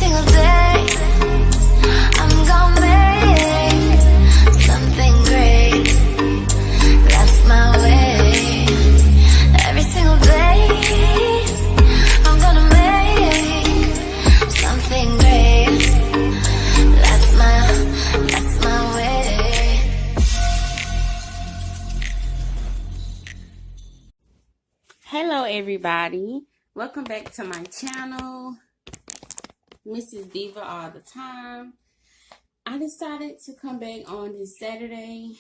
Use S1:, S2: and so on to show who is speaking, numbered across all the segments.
S1: single day, I'm gonna make something great. That's my way. Every single day, I'm gonna make something great. That's my way.
S2: Hello everybody, welcome back to my channel, Mrs. Diva all the time. I decided to come back on this Saturday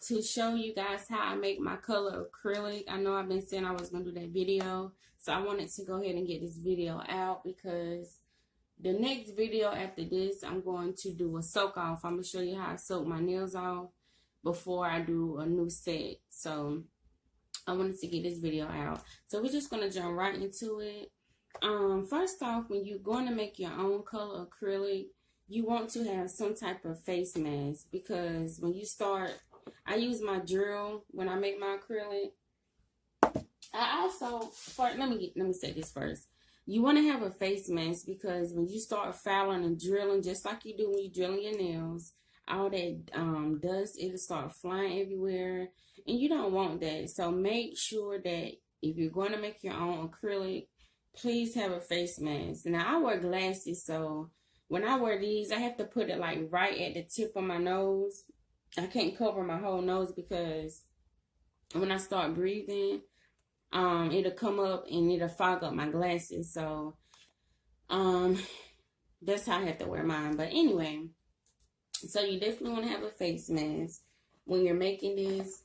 S2: to show you guys how I make my color acrylic. I know I've been saying I was going to do that video, so I wanted to go ahead and get this video out because the next video after this, I'm going to do a soak off. I'm going to show you how I soak my nails off before I do a new set. So I wanted to get this video out. So we're just going to jump right into it. First off, when you're going to make your own color acrylic, you want to have some type of face mask, because when you start, I use my drill when I make my acrylic. I also, let me say this first. You want to have a face mask because when you start fouling and drilling, just like you do when you're drilling your nails, all that dust, it'll start flying everywhere, and you don't want that. So make sure that if you're going to make your own acrylic, please have a face mask. Now, I wear glasses, so when I wear these, I have to put it like right at the tip of my nose. I can't cover my whole nose because when I start breathing, it'll come up and it'll fog up my glasses. So that's how I have to wear mine. But anyway, so you definitely want to have a face mask when you're making this.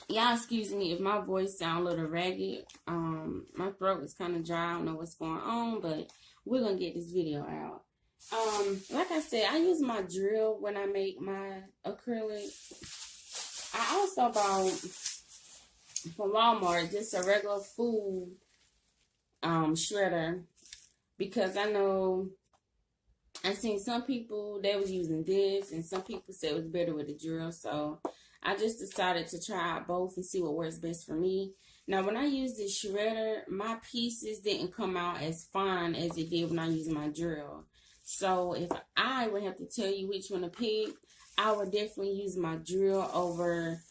S2: Y'all excuse me if my voice sounds a little ragged. My throat is kind of dry. I don't know what's going on, but we're going to get this video out. Like I said, I use my drill when I make my acrylic. I also bought from Walmart just a regular food shredder, because I know I seen some people, they was using this, and some people said it was better with a drill. So I just decided to try out both and see what works best for me. Now, when I use this shredder, my pieces didn't come out as fine as it did when I used my drill. So if I would have to tell you which one to pick, I would definitely use my drill over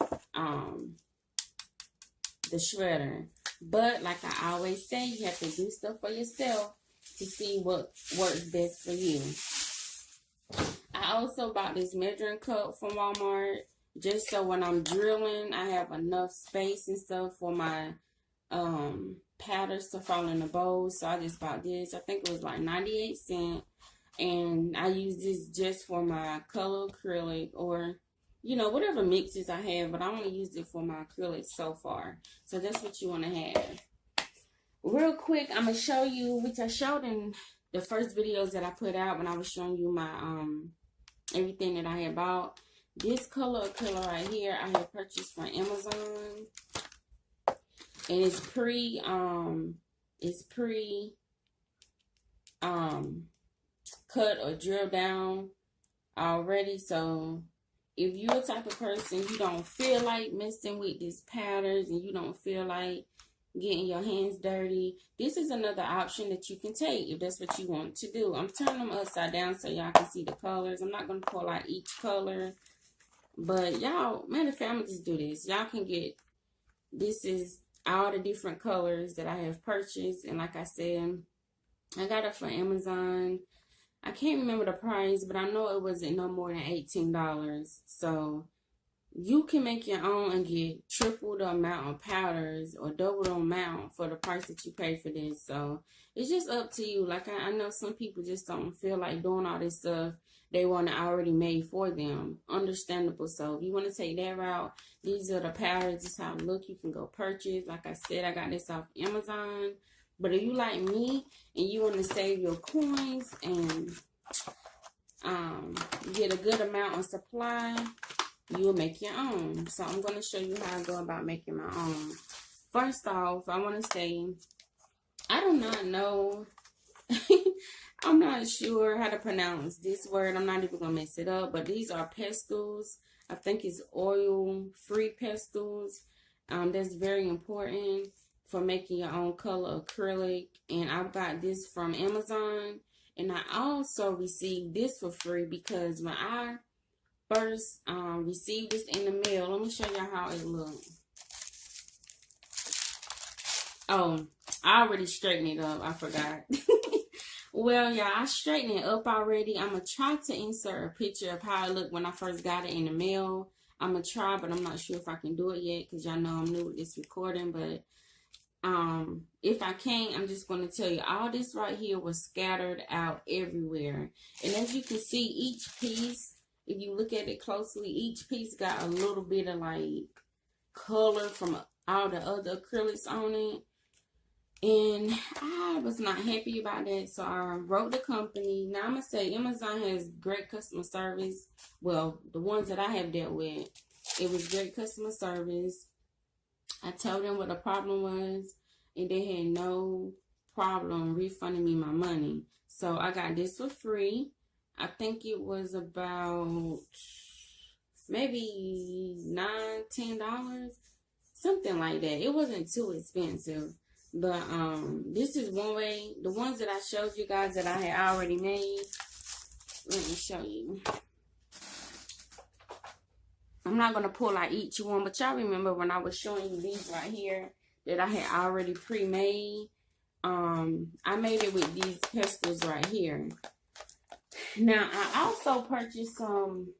S2: the shredder. But like I always say, you have to do stuff for yourself to see what works best for you. I also bought this measuring cup from Walmart, just so when I'm drilling, I have enough space and stuff for my powders to fall in the bowl. So I just bought this. I think it was like 98 cents. And I use this just for my color acrylic, or, you know, whatever mixes I have. But I only used it for my acrylic so far. So that's what you want to have. Real quick, I'm going to show you, which I showed in the first videos that I put out when I was showing you my everything that I had bought. This color acrylic right here, I have purchased from Amazon, and it's pre cut or drilled down already. So if you're the type of person, you don't feel like messing with these powders and you don't feel like getting your hands dirty, this is another option that you can take if that's what you want to do. I'm turning them upside down so y'all can see the colors. I'm not going to pull out each color. But y'all, matter of fact, I'm going to just do this. Y'all can get, this is all the different colors that I have purchased. And like I said, I got it from Amazon. I can't remember the price, but I know it wasn't no more than $18. So you can make your own and get triple the amount of powders or double the amount for the price that you pay for this. So it's just up to you. Like I know some people just don't feel like doing all this stuff. They want it already made for them. Understandable. So if you want to take that route, these are the powders. This is how it look. You can go purchase. Like I said, I got this off Amazon. But if you like me and you want to save your coins and get a good amount of supply, you'll make your own. So I'm going to show you how I go about making my own. First off, I want to say, I do not know. I'm not sure how to pronounce this word. I'm not even going to mess it up. But these are pestles. I think it's oil-free pestles. That's very important for making your own color acrylic. And I got this from Amazon. And I also received this for free because when I first received this in the mail, let me show y'all how it looks. Oh, I already straightened it up. I forgot. Well, yeah, I straightened it up already. I'm going to try to insert a picture of how it looked when I first got it in the mail. I'm going to try, but I'm not sure if I can do it yet because y'all know I'm new with this recording. But if I can't, I'm just going to tell you all this right here was scattered out everywhere. And as you can see, each piece, if you look at it closely, each piece got a little bit of like color from all the other acrylics on it. And I was not happy about that, so I wrote the company. Now, I'm going to say Amazon has great customer service. Well, the ones that I have dealt with, it was great customer service. I told them what the problem was, and they had no problem refunding me my money. So, I got this for free. I think it was about maybe $9-10, something like that. It wasn't too expensive. But this is one way. The ones that I showed you guys that I had already made. Let me show you. I'm not going to pull out each one, but y'all remember when I was showing you these right here that I had already pre-made. I made it with these pastels right here. Now, I also purchased some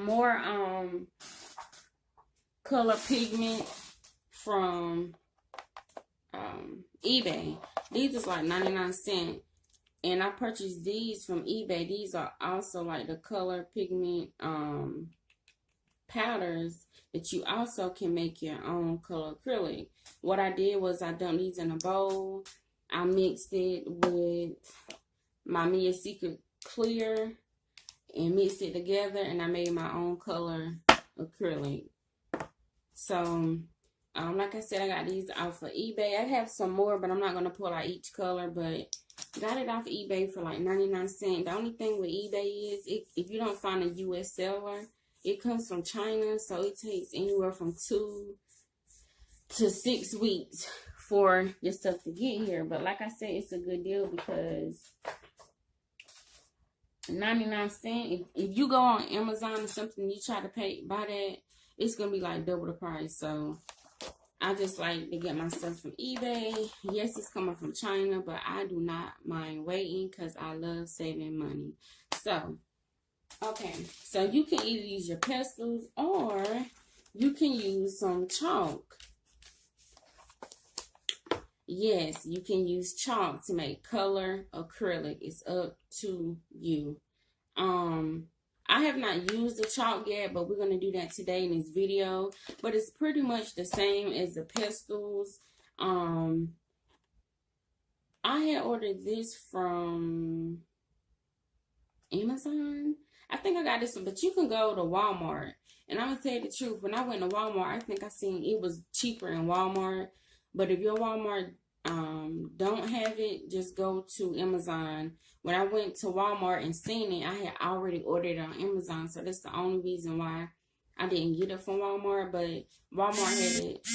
S2: more color pigment from eBay. These is like 99¢, and I purchased these from eBay. These are also like the color pigment powders that you also can make your own color acrylic. What I did was I dumped these in a bowl. I mixed it with my Mia Secret clear and mixed it together, and I made my own color acrylic. So like I said, I got these off of eBay. I have some more, but I'm not going to pull out each color. But got it off eBay for like 99¢. The only thing with eBay is if you don't find a U.S. seller, it comes from China. So it takes anywhere from 2 to 6 weeks for your stuff to get here. But like I said, it's a good deal because 99¢. If you go on Amazon or something, you try to buy that, it's going to be like double the price. So I just like to get my stuff from eBay. Yes, it's coming from China, but I do not mind waiting because I love saving money. So, okay. So, you can either use your pastels or you can use some chalk. Yes, you can use chalk to make color acrylic. It's up to you. I have not used the chalk yet, but we're going to do that today in this video. But it's pretty much the same as the pastels. I had ordered this from Amazon. I think I got this one, but you can go to Walmart. And I'm going to tell you the truth. When I went to Walmart, I think I seen it was cheaper in Walmart. But if your Walmart don't have it, just go to Amazon. When I went to Walmart and seen it, I had already ordered it on Amazon. So that's the only reason why I didn't get it from Walmart. But Walmart had it.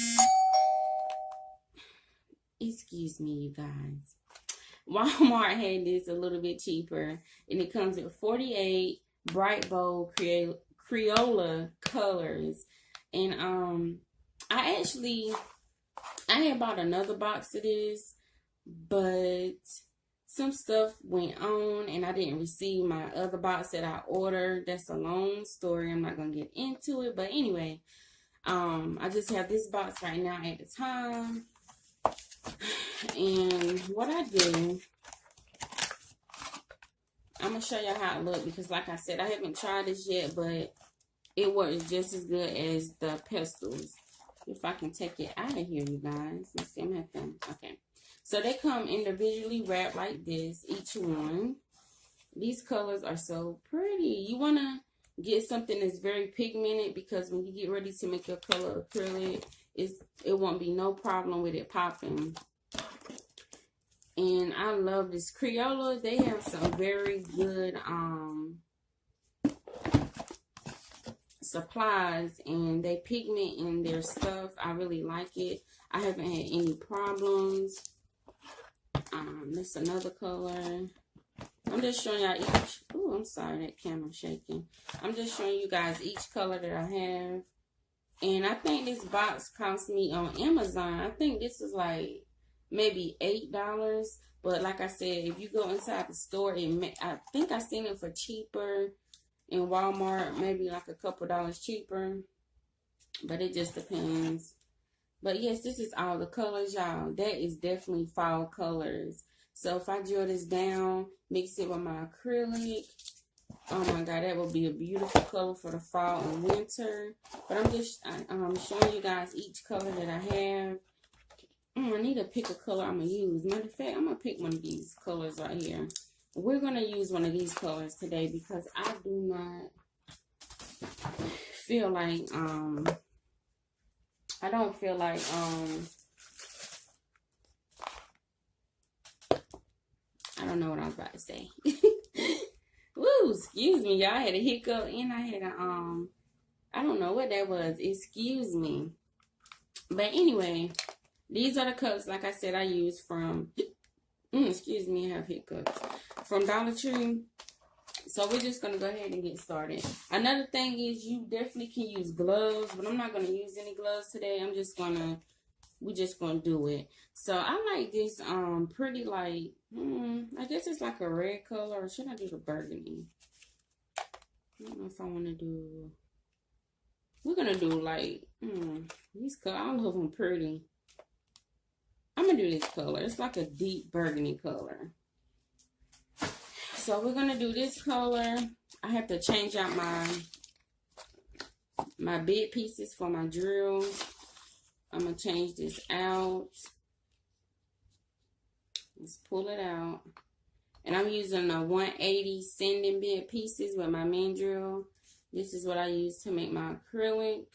S2: Excuse me, you guys. Walmart had this a little bit cheaper. And it comes with 48 bright bold Crayola colors. And I had bought another box of this, but some stuff went on and I didn't receive my other box that I ordered. That's a long story. I'm not going to get into it. But anyway, I just have this box right now at the time. And what I do, I'm going to show you how it looks because like I said, I haven't tried this yet, but it works just as good as the pastels. If I can take it out of here, you guys. Let's see, I'm having, okay. So they come individually wrapped like this, each one. These colors are so pretty. You want to get something that's very pigmented because when you get ready to make your color acrylic, it won't be no problem with it popping. And I love this Crayola. They have some very good supplies, and they pigment in their stuff. I really like it. I haven't had any problems. This another color. I'm just showing y'all each. Oh, I'm sorry, that camera's shaking. I'm just showing you guys each color that I have. And I think this box cost me on Amazon. I think this is like maybe $8. But like I said, if you go inside the store, I think I seen it for cheaper in Walmart, maybe like a couple dollars cheaper. But it just depends. But yes, this is all the colors, y'all. That is definitely fall colors. So if I drill this down, mix it with my acrylic, oh my God, that would be a beautiful color for the fall and winter. But I'm just showing you guys each color that I have. I need to pick a color I'm going to use. Matter of fact, I'm going to pick one of these colors right here. We're going to use one of these colors today because I do not feel like, I don't feel like, I don't know what I was about to say. Woo, excuse me, y'all. I had a hiccup and I had a, I don't know what that was. Excuse me. But anyway, these are the cups, like I said, I use from, excuse me, I have hiccups, from Dollar Tree. So we're just going to go ahead and get started. Another thing is you definitely can use gloves, but I'm not going to use any gloves today. We're just going to do it. So I like this pretty light, I guess it's like a red color, or should I do the burgundy? I don't know if I want to do, we're going to do like, these colors, all of them pretty. I'm going to do this color. It's like a deep burgundy color. So we're going to do this color. I have to change out my bit pieces for my drill. I'm going to change this out. Let's pull it out. And I'm using a 180 sanding bit pieces with my main drill. This is what I use to make my acrylic.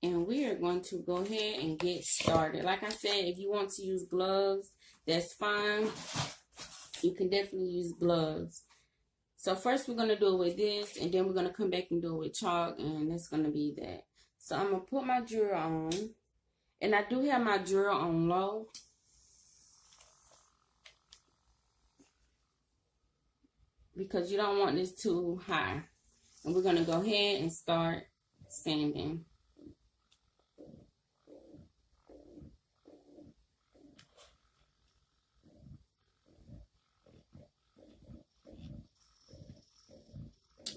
S2: And we are going to go ahead and get started. Like I said, if you want to use gloves, that's fine. You can definitely use gloves. So first we're going to do it with this, and then we're going to come back and do it with chalk, and that's going to be that. So I'm going to put my drill on, and I do have my drill on low. Because you don't want this too high. And we're going to go ahead and start sanding.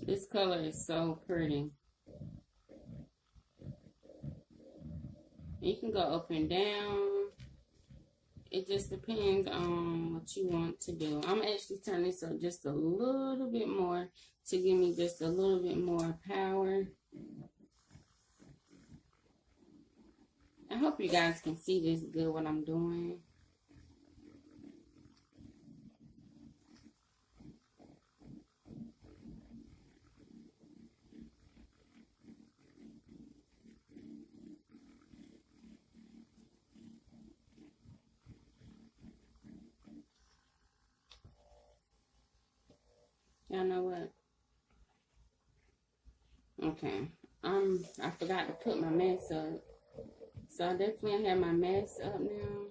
S2: This color is so pretty. You can go up and down. It just depends on what you want to do. I'm actually turning this up just a little bit more to give me just a little bit more power. I hope you guys can see this good, what I'm doing. Y'all know what? Okay. I forgot to put my mask up. So I definitely have my mask up now.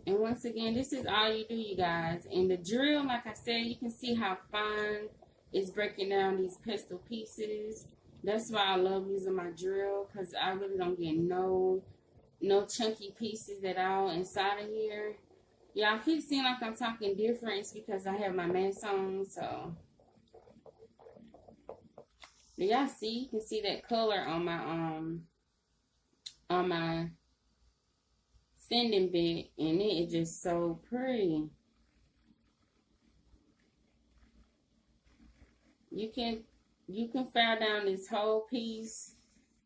S2: And once again, this is all you do, you guys. And the drill, like I said, you can see how fine it's breaking down these pestle pieces. That's why I love using my drill, because I really don't get no chunky pieces at all inside of here. Y'all keep seeing like I'm talking different. It's because I have my mask on, so. Do y'all see? You can see that color on my sanding bit, and it is just so pretty. You can file down this whole piece.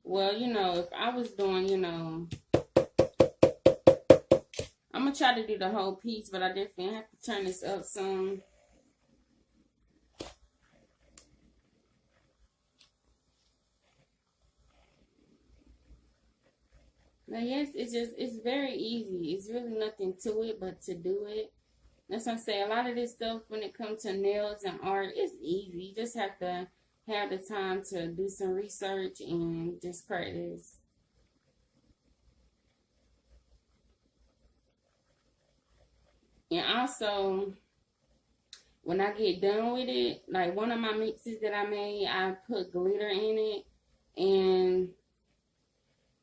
S2: Well, you know, if I was doing, you know, I'm going to try to do the whole piece, but I definitely have to turn this up some. But yes, it's very easy. It's really nothing to it but to do it. That's what I say. A lot of this stuff, when it comes to nails and art, it's easy. You just have to have the time to do some research and just practice. And also, when I get done with it, like one of my mixes that I made, I put glitter in it. And,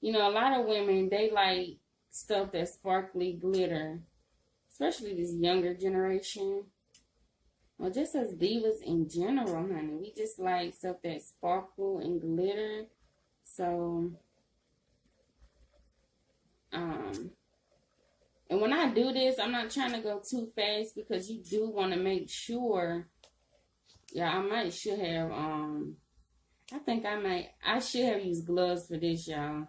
S2: you know, a lot of women, they like stuff that's sparkly glitter, especially this younger generation. Well, just as divas in general, honey. We just like stuff that sparkle and glitter. So, and when I do this, I'm not trying to go too fast because you do want to make sure. Yeah, I should have, I should have used gloves for this, y'all.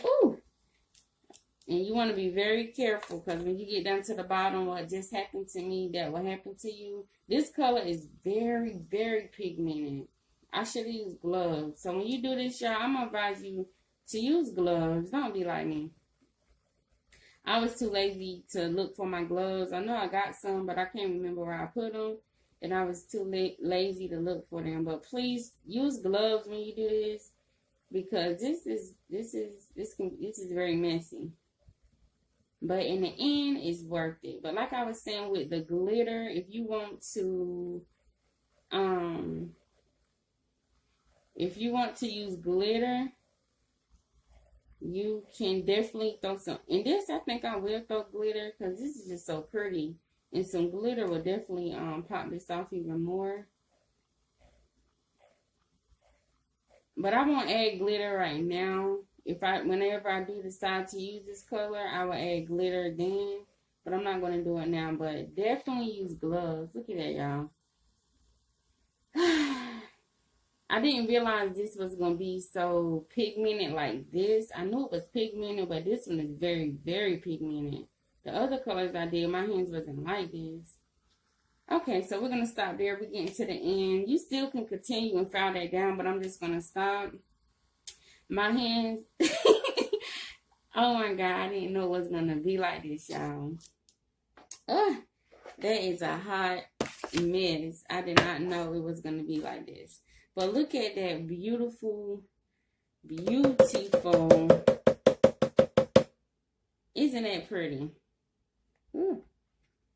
S2: Ooh. And you want to be very careful because when you get down to the bottom, what just happened to me, that will happen to you. This color is very, very pigmented. I should have used gloves. So when you do this, y'all, I'm going to advise you to use gloves. Don't be like me. I was too lazy to look for my gloves. I know I got some, but I can't remember where I put them. And I was too lazy to look for them. But please use gloves when you do this because this is very messy. But in the end, it's worth it. But like I was saying with the glitter, if you want to use glitter, you can definitely throw some. In this, I think I will throw glitter because this is just so pretty. And some glitter will definitely pop this off even more. But I won't add glitter right now. Whenever I do decide to use this color, I will add glitter then. But I'm not going to do it now. But definitely use gloves. Look at that, y'all. I didn't realize this was going to be so pigmented like this. I knew it was pigmented, but this one is very, very pigmented. The other colors I did, my hands wasn't like this. Okay, so we're going to stop there. We're getting to the end. You still can continue and file that down, but I'm just going to stop. My hands, oh my God, I didn't know it was going to be like this, y'all. That is a hot mess. I did not know it was going to be like this. But look at that beautiful, beautiful. Isn't that pretty? Ooh,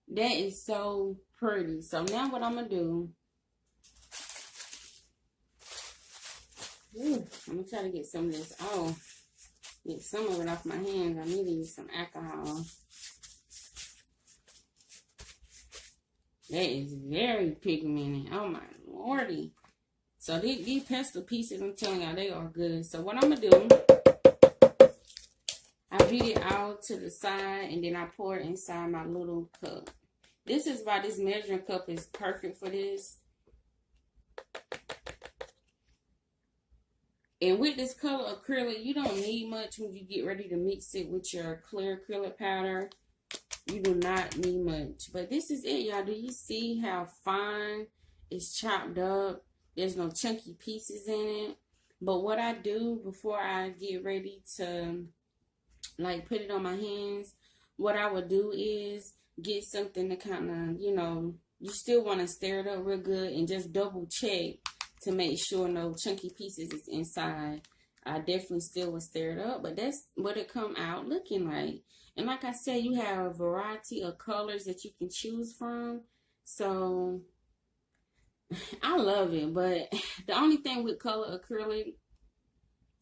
S2: that is so pretty. So now what I'm going to do. Ooh, I'm going to try to get some of this off. Get some of it off my hands. I need to use some alcohol. That is very pigmented. Oh my lordy. So these pestle pieces, I'm telling y'all, they are good. So what I'm going to do, I beat it out to the side and then I pour it inside my little cup. This is why this measuring cup is perfect for this. And with this color acrylic, you don't need much when you get ready to mix it with your clear acrylic powder. You do not need much. But this is it, y'all. Do you see how fine it's chopped up? There's no chunky pieces in it. But what I do before I get ready to, like, put it on my hands, what I would do is get something to kind of, you know, you still want to stir it up real good and just double check to make sure no chunky pieces is inside. I definitely still would stir it up, but that's what it come out looking like. And like I said, you have a variety of colors that you can choose from. So I love it. But the only thing with color acrylic,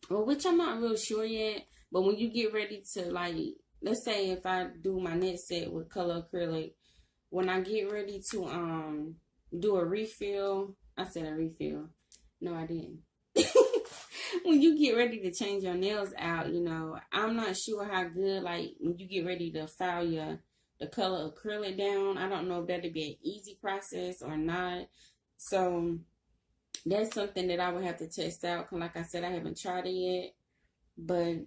S2: well, which I'm not real sure yet, but when you get ready to, like, let's say if I do my next set with color acrylic, when I get ready to do a refill, I said a refill. No, I didn't. When you get ready to change your nails out, you know, I'm not sure how good, like, when you get ready to file the color acrylic down, I don't know if that'd be an easy process or not. So that's something that I would have to test out. Cause like I said, I haven't tried it yet. But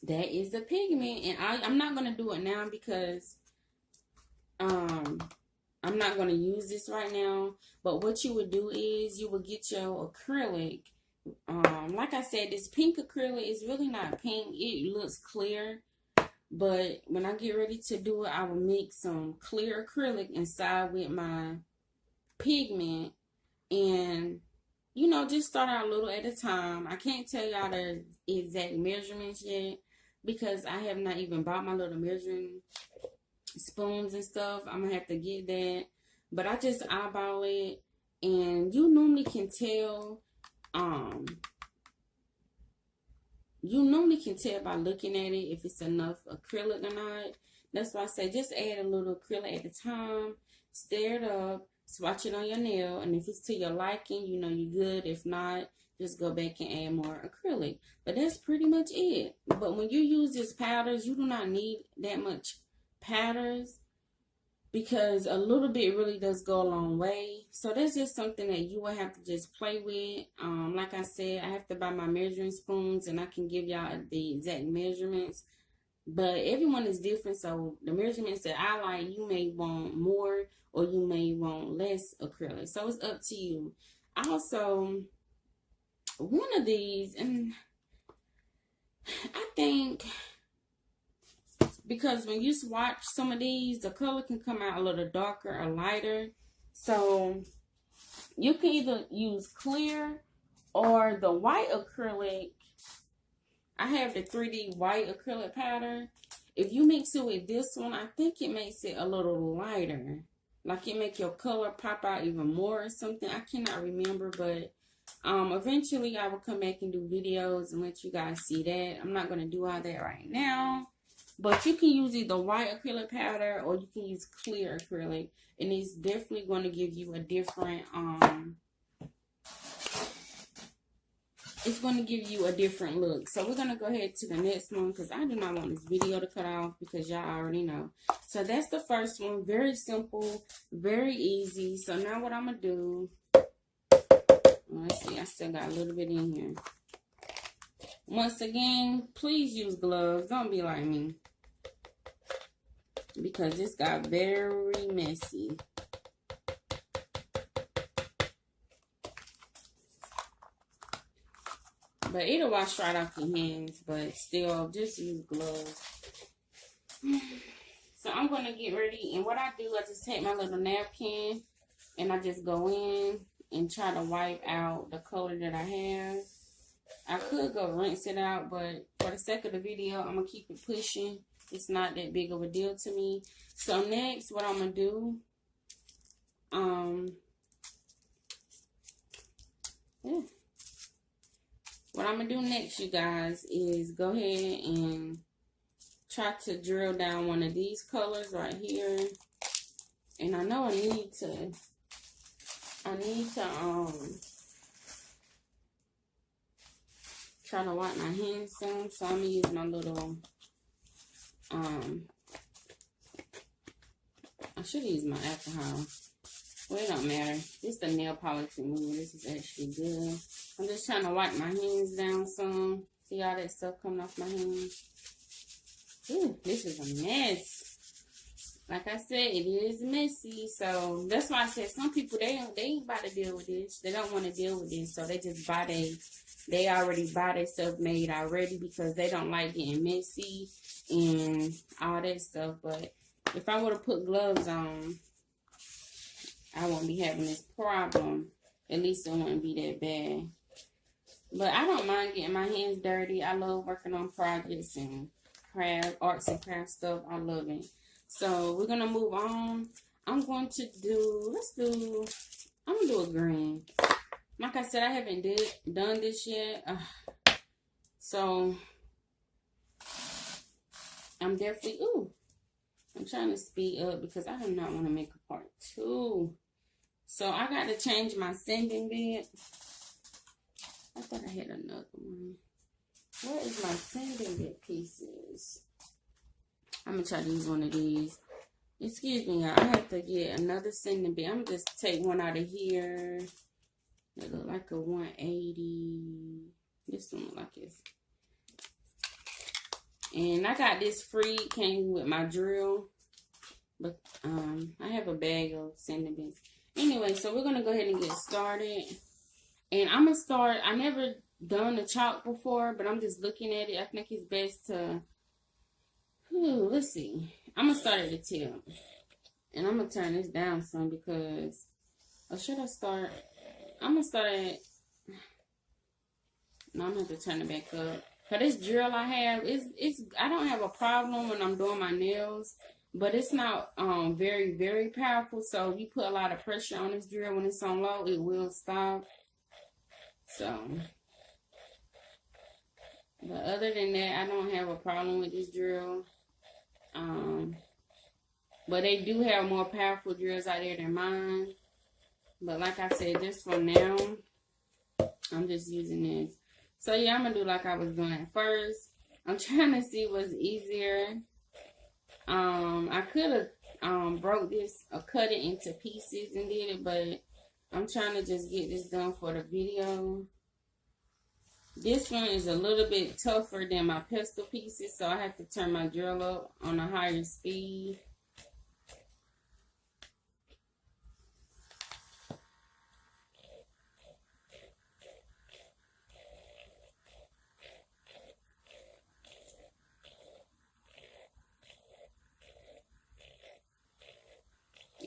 S2: that is the pigment. And I'm not going to do it now because I'm not going to use this right now. But what you would do is you would get your acrylic. Like I said, this pink acrylic is really not pink. It looks clear. But when I get ready to do it, I will mix some clear acrylic inside with my pigment. And, you know, just start out a little at a time. I can't tell y'all the exact measurements yet. because I have not even bought my little measuring spoons and stuff. I'm gonna have to get that, but I just eyeball it, and you normally can tell by looking at it if it's enough acrylic or not. That's why I say just add a little acrylic at a time, stir it up, swatch it on your nail, and if it's to your liking, you know you're good. If not, just go back and add more acrylic. But that's pretty much it. But when you use these powders, you do not need that much powders, because a little bit really does go a long way. So that's just something that you will have to just play with. Like I said, I have to buy my measuring spoons, and I can give y'all the exact measurements, but everyone is different. So the measurements that I like, you may want more or you may want less acrylic, so it's up to you. Also, one of these, and I think, because when you swatch some of these, the color can come out a little darker or lighter. So you can either use clear or the white acrylic. I have the 3D white acrylic powder. If you mix it with this one, I think it makes it a little lighter. Like it make your color pop out even more or something. I cannot remember, but eventually I will come back and do videos and let you guys see that. I'm not going to do all that right now. But you can use either white acrylic powder or you can use clear acrylic. And it's definitely going to give you a different, it's going to give you a different look. So we're going to go ahead to the next one, because I do not want this video to cut off, because y'all already know. So that's the first one. Very simple, very easy. So now what I'm going to do, let's see, I still got a little bit in here. Once again, please use gloves. Don't be like me, because this got very messy. But it'll wash right off your hands, but still, just use gloves. So I'm going to get ready, and what I do, I just take my little napkin, and I just go in and try to wipe out the color that I have. I could go rinse it out, but for the sake of the video, I'm going to keep it pushing. It's not that big of a deal to me. So next, what I'm going to do, what I'm going to do next, you guys, is go ahead and try to drill down one of these colors right here. And I know I need to try to wipe my hands some, so I'm gonna use my little I should use my alcohol. Well, it don't matter. This is the nail polish remover. This is actually good. I'm just trying to wipe my hands down some. See all that stuff coming off my hands? Ooh, this is a mess. Like I said, it is messy. So that's why I said some people, they ain't about to deal with this. They don't want to deal with this. So they just buy they already buy their stuff made already, because they don't like getting messy and all that stuff. But if I would have put gloves on, I won't be having this problem. At least it wouldn't be that bad. But I don't mind getting my hands dirty. I love working on projects and arts and crafts stuff. I love it. So we're going to move on. I'm going to do a green. Like I said, I haven't done this yet. So I'm definitely, I'm trying to speed up because I do not want to make a part 2. So I got to change my sanding bed. I thought I had another one. Where is my sanding bed pieces? I'm going to try to use one of these. Excuse me, y'all. I have to get another sanding bed. I'm going to just take one out of here. It look like a 180. This one look like this. And I got this free. Came with my drill. But I have a bag of sanding beds. Anyway, so we're going to go ahead and get started. And I'm going to start. I never done the chalk before, but I'm just looking at it. I think it's best to... let's see. I'm going to start at the tip. And I'm going to turn this down some because... Or should I start... I'm going to start at... No, I'm going to have to turn it back up. For this drill I have, I don't have a problem when I'm doing my nails, but it's not very, very powerful. So if you put a lot of pressure on this drill when it's on low, it will stop. So, but other than that, I don't have a problem with this drill. But they do have more powerful drills out there than mine. But like I said, just for now, I'm just using this. So yeah, I'm gonna do like I was doing at first. I'm trying to see what's easier. I could have broke this or cut it into pieces and did it, but I'm trying to just get this done for the video. This one is a little bit tougher than my pestle pieces, so I have to turn my drill up on a higher speed.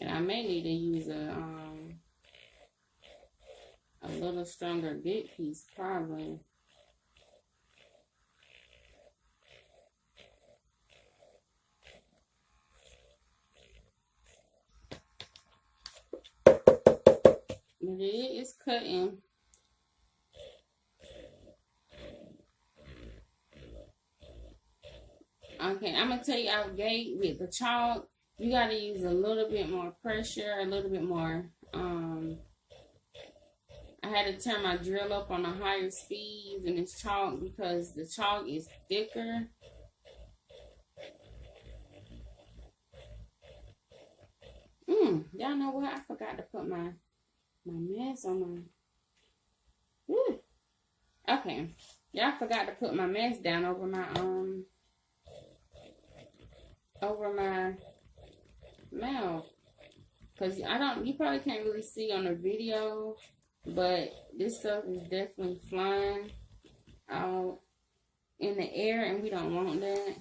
S2: And I may need to use a little stronger bit piece, probably. But it is cutting. Okay, I'm gonna tell you out gate with the chalk. You got to use a little bit more pressure, a little bit more. I had to turn my drill up on a higher speed using this chalk because the chalk is thicker. Y'all know what? I forgot to put my mask on my. Okay, y'all forgot to put my mask down over my mouth, because you probably can't really see on the video, but this stuff is definitely flying out in the air and we don't want that.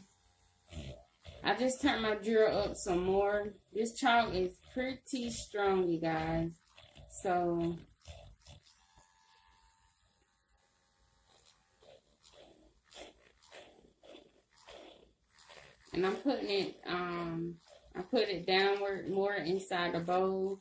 S2: I just turned my drill up some more. This chalk is pretty strong, you guys, so and I'm putting it I put it downward more inside the bowl.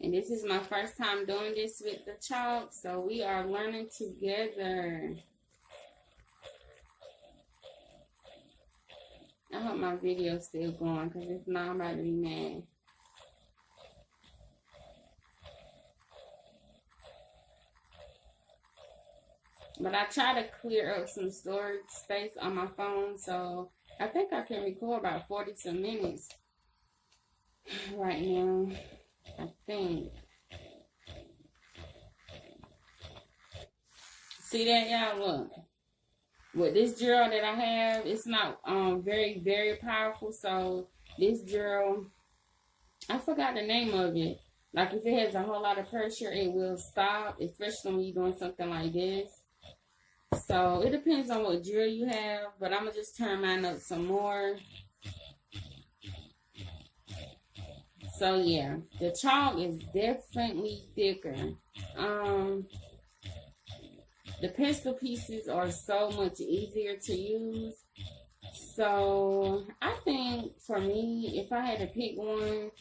S2: And this is my first time doing this with the chalk, so we are learning together. I hope my video is still going, because if not, I'm about to be mad. But I try to clear up some storage space on my phone, so I think I can record about 40 some minutes right now, I think. See that, y'all? Look. With this drill that I have, it's not very, very powerful, so this drill, I forgot the name of it. Like, if it has a whole lot of pressure, it will stop, especially when you're doing something like this. So it depends on what drill you have, but I'm gonna just turn mine up some more. So yeah, the chalk is definitely thicker. The pestle pieces are so much easier to use. So I think for me, if I had to pick one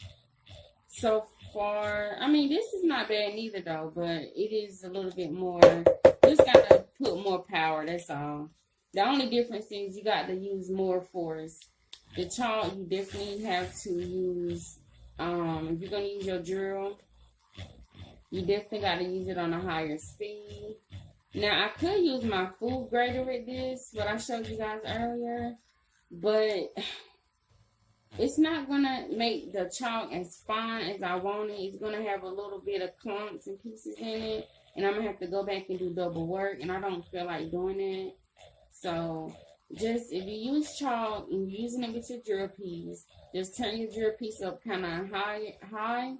S2: so far, I mean, this is not bad neither though, but it is a little bit more. Just gotta put more power, that's all. The only difference is you got to use more force. The chalk, you definitely have to use, if you're gonna use your drill, you definitely got to use it on a higher speed. Now, I could use my food grater with this, what I showed you guys earlier, but it's not going to make the chalk as fine as I want it. It's going to have a little bit of clumps and pieces in it, and I'm going to have to go back and do double work, and I don't feel like doing it. So, just if you use chalk and you're using it with your drill piece, just turn your drill piece up kind of high.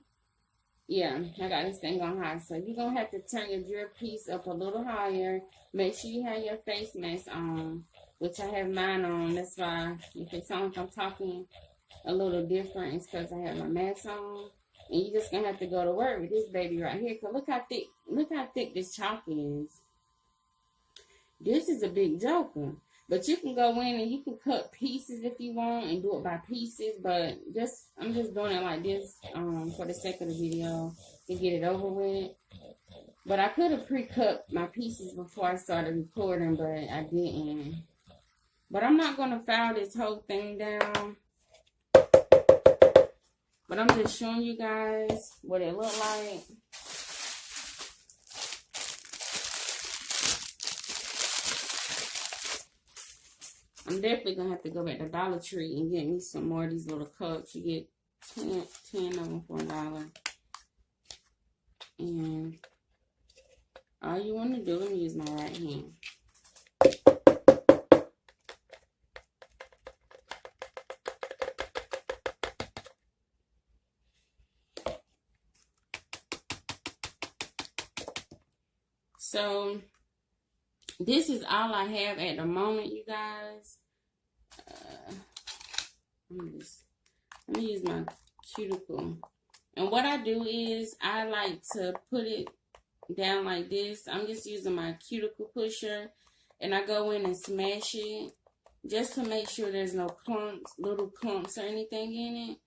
S2: Yeah, I got this thing on high. So you're going to have to turn your drill piece up a little higher. Make sure you have your face mask on, which I have mine on. That's why if it sounds like I'm talking a little different is because I have my mask on. And you're just gonna have to go to work with this baby right here. Cause look how thick this chalk is. This is a big joker. But you can go in and you can cut pieces if you want and do it by pieces. But I'm just doing it like this for the sake of the video to get it over with. But I could have pre-cut my pieces before I started recording, but I didn't. But I'm not going to file this whole thing down. But I'm just showing you guys what it looked like. I'm definitely going to have to go back to Dollar Tree and get me some more of these little cups. You get 10 of them for $1. And all you want to do, let me use my right hand. So, this is all I have at the moment, you guys. Let me use my cuticle. And what I do is, I like to put it down like this. I'm just using my cuticle pusher. And I go in and smash it. Just to make sure there's no clumps, little clumps or anything in it.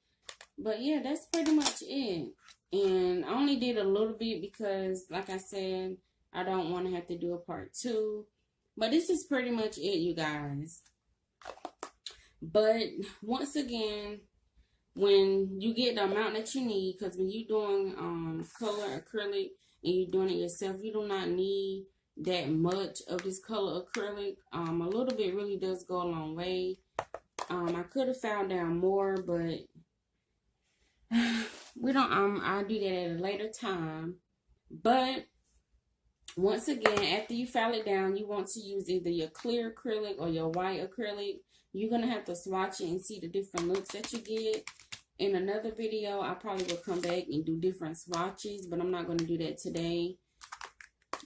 S2: But yeah, that's pretty much it. And I only did a little bit because, like I said, I don't want to have to do a part 2. But this is pretty much it, you guys. But once again, when you get the amount that you need, because when you're doing color acrylic and you're doing it yourself, you do not need that much of this color acrylic. A little bit really does go a long way. I could have found down more, but we don't. I'll do that at a later time. But once again, after you file it down, you want to use either your clear acrylic or your white acrylic. You're going to have to swatch it and see the different looks that you get. In another video, I probably will come back and do different swatches, but I'm not going to do that today.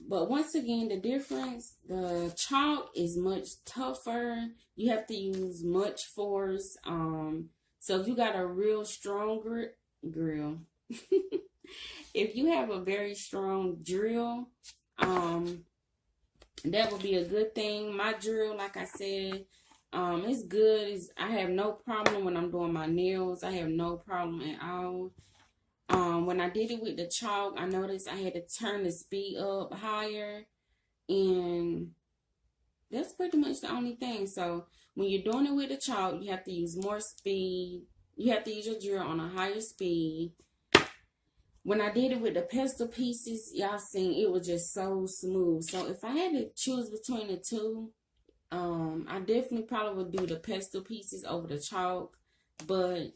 S2: But once again, the difference, the chalk is much tougher. You have to use much force. So if you got a real strong grill, if you have a very strong drill, that would be a good thing. My drill, like I said, it's good. I have no problem when I'm doing my nails. I have no problem at all. When I did it with the chalk, I noticed I had to turn the speed up higher. And that's pretty much the only thing. So when you're doing it with the chalk, you have to use more speed. You have to use your drill on a higher speed. When I did it with the pestle pieces, y'all seen it was just so smooth. So if I had to choose between the two, I definitely probably would do the pestle pieces over the chalk. But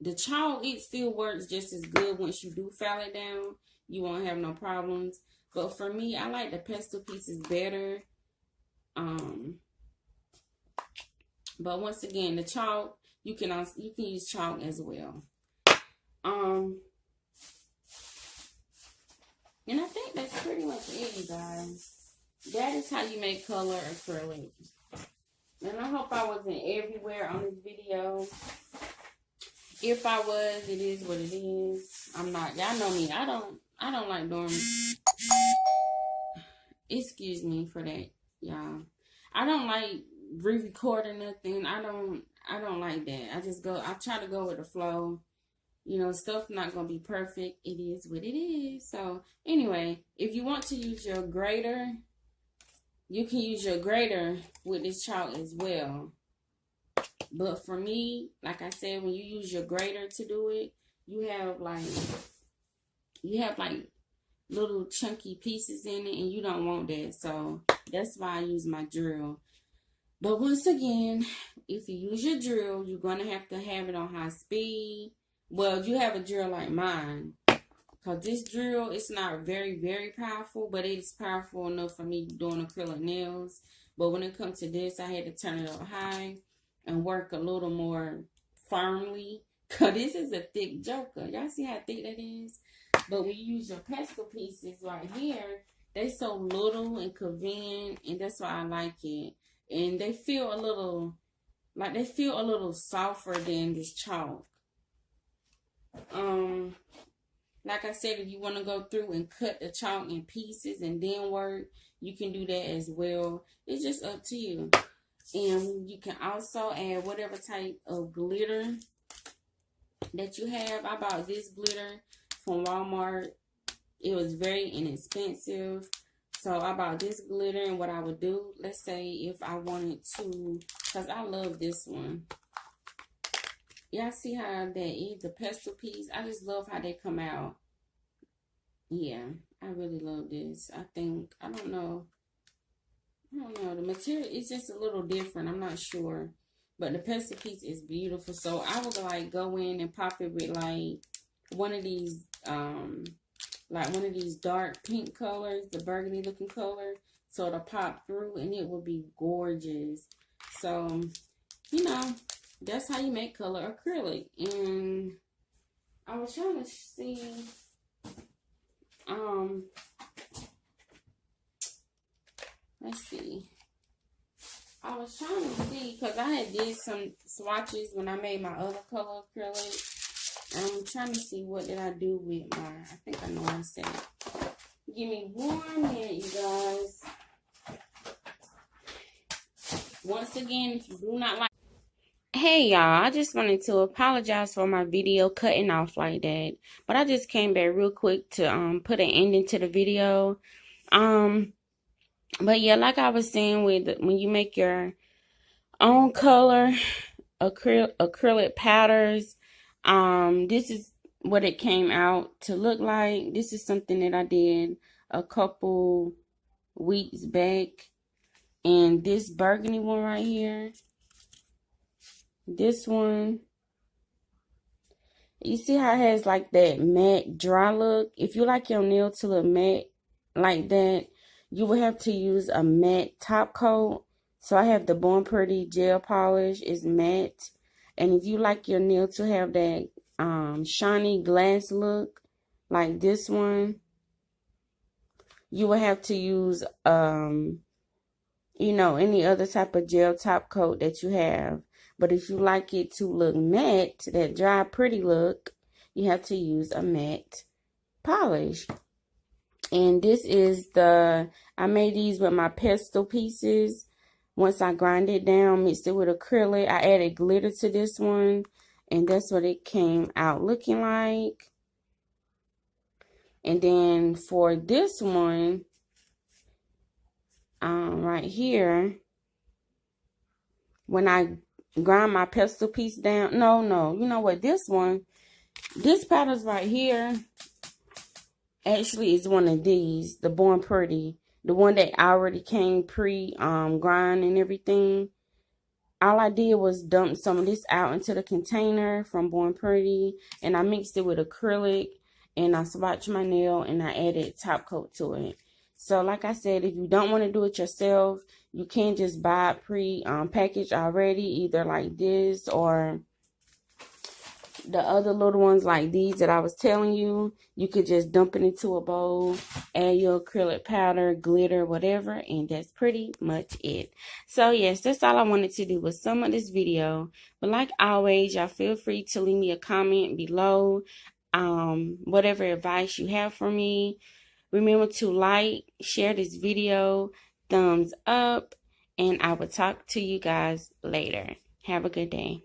S2: the chalk, it still works just as good once you do file it down. You won't have no problems. But for me, I like the pestle pieces better. But once again, the chalk, you can use chalk as well. And I think that's pretty much it, you guys. That is how you make color acrylic. And I hope I wasn't everywhere on this video. If I was, it is what it is. I'm not. Y'all know me. I don't like doing. Excuse me for that, y'all. I don't like re-recording nothing. I don't like that. I try to go with the flow. You know, stuff not gonna be perfect. It is what it is. So anyway, if you want to use your grater, you can use your grater with this chalk as well. But for me, like I said, when you use your grater to do it, you have like little chunky pieces in it, and you don't want that. So that's why I use my drill. But once again, if you use your drill, you're gonna have to have it on high speed. Well, you have a drill like mine, because this drill, it's not very, very powerful, but it's powerful enough for me doing acrylic nails. But when it comes to this, I had to turn it up high and work a little more firmly, because this is a thick joker. Y'all see how thick that is? But when you use your pestle pieces right here, they so little and convenient, and that's why I like it. And they feel a little Like, they feel a little softer than this chalk. Like I said, if you want to go through and cut the chalk in pieces and then work, you can do that as well. It's just up to you. And you can also add whatever type of glitter that you have. I bought this glitter from Walmart. It was very inexpensive. So I bought this glitter, and what I would do, let's say if I wanted to, because I love this one. Y'all see how that is, the pestle piece? I just love how they come out. Yeah, I really love this. I think, I don't know, the material is just a little different. I'm not sure. But the pestle piece is beautiful. So I would like go in and pop it with like one of these, dark pink colors, the burgundy looking color. So it'll pop through and it will be gorgeous. So, you know, that's how you make color acrylic. And I was trying to see, let's see. I was trying to see, because I had did some swatches when I made my other color acrylic. And I'm trying to see what did I do with my, I think I know what I said. Give me 1 minute, you guys. Once again, if you do not like... Hey, y'all. I just wanted to apologize for my video cutting off like that. But I just came back real quick to put an ending to the video. But yeah, like I was saying, when you make your own color acrylic powders, this is what it came out to look like. This is something that I did a couple weeks back. And this burgundy one right here, this one, you see how it has like that matte dry look? If you like your nail to look matte like that, you will have to use a matte top coat. So I have the Born Pretty gel polish. It's matte. And if you like your nail to have that shiny glass look like this one, you will have to use you know, any other type of gel top coat that you have. But if you like it to look matte, that dry pretty look, you have to use a matte polish. And this is I made these with my pestle pieces. Once I grind it down, mixed it with acrylic, I added glitter to this one. And that's what it came out looking like. And then for this one, right here, when I grind my pestle piece down, no, you know what, this powder's right here, actually is one of these, the Born Pretty, the one that already came grind and everything. All I did was dump some of this out into the container from Born Pretty, and I mixed it with acrylic, and I swatched my nail, and I added top coat to it. So like I said, if you don't want to do it yourself, you can just buy it pre-packaged already, either like this or the other little ones like these that I was telling you. You could just dump it into a bowl, add your acrylic powder, glitter, whatever, and that's pretty much it. So yes, that's all I wanted to do with some of this video. But like always, y'all feel free to leave me a comment below, whatever advice you have for me. Remember to like, share this video, thumbs up, and I will talk to you guys later. Have a good day.